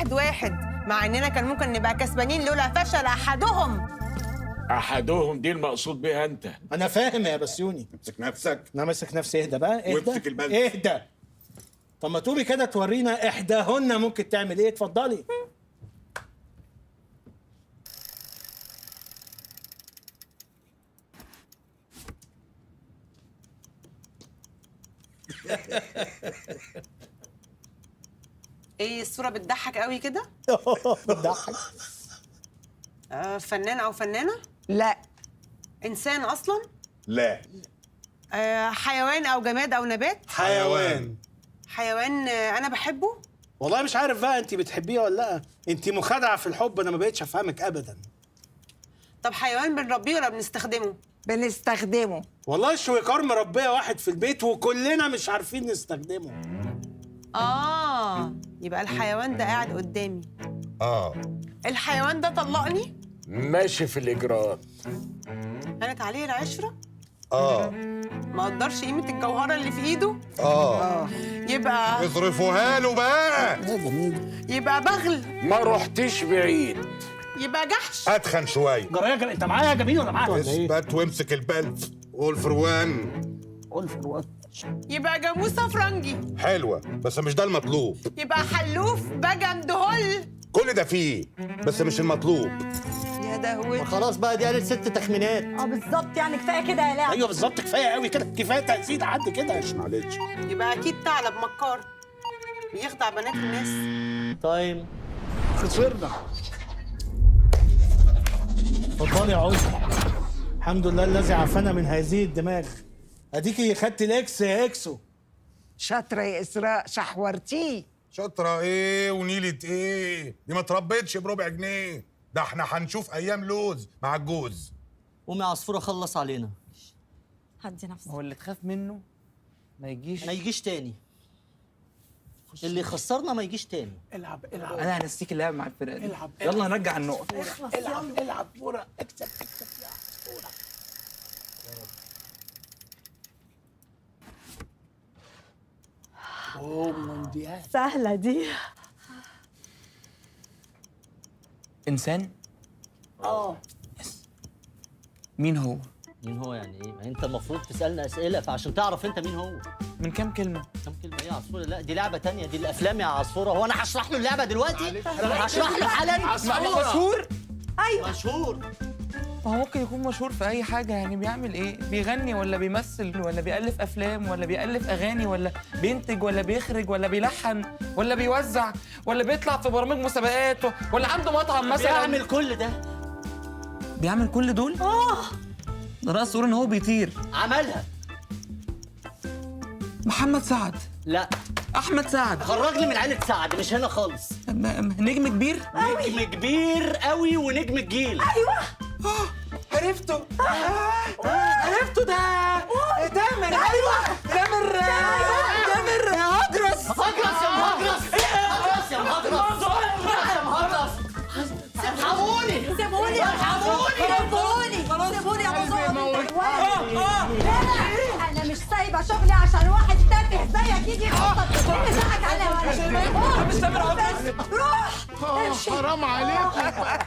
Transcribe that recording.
1-1 مع اننا كان ممكن نبقى كسبانين لولا فشل احدهم دي المقصود بيها انت. انا فاهم يا بسيوني. امسك نفسك انا ماسك نفسي. اهدى بقى، اهدى وامسك البلد. اهدى. طب ما تقومي كده تورينا احداهن ممكن تعمل ايه. اتفضلي. ايه الصورة بتضحك قوي كده؟ بتضحك. فنان او فنانة؟ لا. انسان اصلا؟ لا. حيوان او جماد او نبات؟ حيوان. حيوان انا بحبه؟ والله مش عارف بقى انت بتحبيه ولا لا. انت مخادعه في الحب، انا ما بقتش افهمك ابدا. طب حيوان بنربيه ولا بنستخدمه؟ بنستخدمه. والله الشويكار مربيه واحد في البيت وكلنا مش عارفين نستخدمه. يبقى الحيوان ده قاعد قدامي. الحيوان ده طلقني؟ ماشي في الاجراءات. كانت عليه العشرة؟ ما قدرش قيمة الجوهرة اللي في ايده؟ يبقى اصرفوها له بقى. يبقى بغل. ما رحتش بعيد. يبقى جحش. اتخن شويه. جرايه انت معايا يا جميل ولا معايا ولا ايه؟ اثبت وامسك البلد. قول فروان. قول فروان. يبقى جاموسة فرنجي. حلوه بس مش ده المطلوب. يبقى حلوف بجم دهل. كل ده فيه بس مش المطلوب. يا دهوتي. خلاص بقى دي قالت 6 تخمينات. بالظبط، يعني كفايه كده يا لعب. ايوه بالظبط، كفايه قوي كده، كفايه تهزيد حد كده. معلش. يبقى اكيد ثعلب مكار بيخدع بنات الناس. طيب خسرنا. اتفضلي يا عود. الحمد لله الذي عافانا من هذه الدماغ. اديكي خدتي الاكس يا اكسو. شاطره يا اسراء، شحورتيه. شاطره ايه ونيله ايه؟ دي ما تربيتش بربع جنيه. ده احنا هنشوف ايام لوز مع الجوز. قومي يا عصفوره خلص علينا. هدي نفسك. هو اللي تخاف منه ما يجيش تاني. اللي خسرنا ما يجيش تاني. العب. انا هنسيك اللعب مع الفرقه دي. العب. يلا نرجع النقط. العب كوره. اكسب يا عصفوره. مونديال. سهله دي. انسان. مين هو؟ مين هو يعني ايه؟ ما انت المفروض تسالنا اسئله فعشان تعرف انت مين هو. من كام كلمه؟ كم كلمه ايه يا عصفوره؟ لا دي لعبه تانية، دي الافلام يا عصفوره. هو انا هشرح له اللعبه دلوقتي؟ انا هشرح له حالا. مشهور. ايوه مشهور. ما هو ممكن يكون مشهور في اي حاجه. يعني بيعمل ايه؟ بيغني ولا بيمثل ولا بيألف افلام ولا بيألف اغاني ولا بينتج ولا بيخرج ولا بيلحن ولا بيوزع ولا بيطلع في برامج مسابقات ولا عنده مطعم مثلا؟ بيعمل كل ده. بيعمل كل دول؟ ده رأس صورة ان هو بيطير. عملها. محمد سعد. لا. احمد سعد. خرج لي من عيله سعد، مش هنا خالص. نجم كبير. نجم كبير قوي ونجم الجيل. عرفته. عرفته. ده تامر. ايوه تامر. تامر هجرس. هجرس يا مهجرس. هجرس يا مهجرس. يا مهجرس. ارحموني. سيبوني يا انا مش سايبه شغلي عشان واحد تافه زيك يجي يخطط يزعق عليا. مش تامر هجرس. روح امشي. حرام عليك.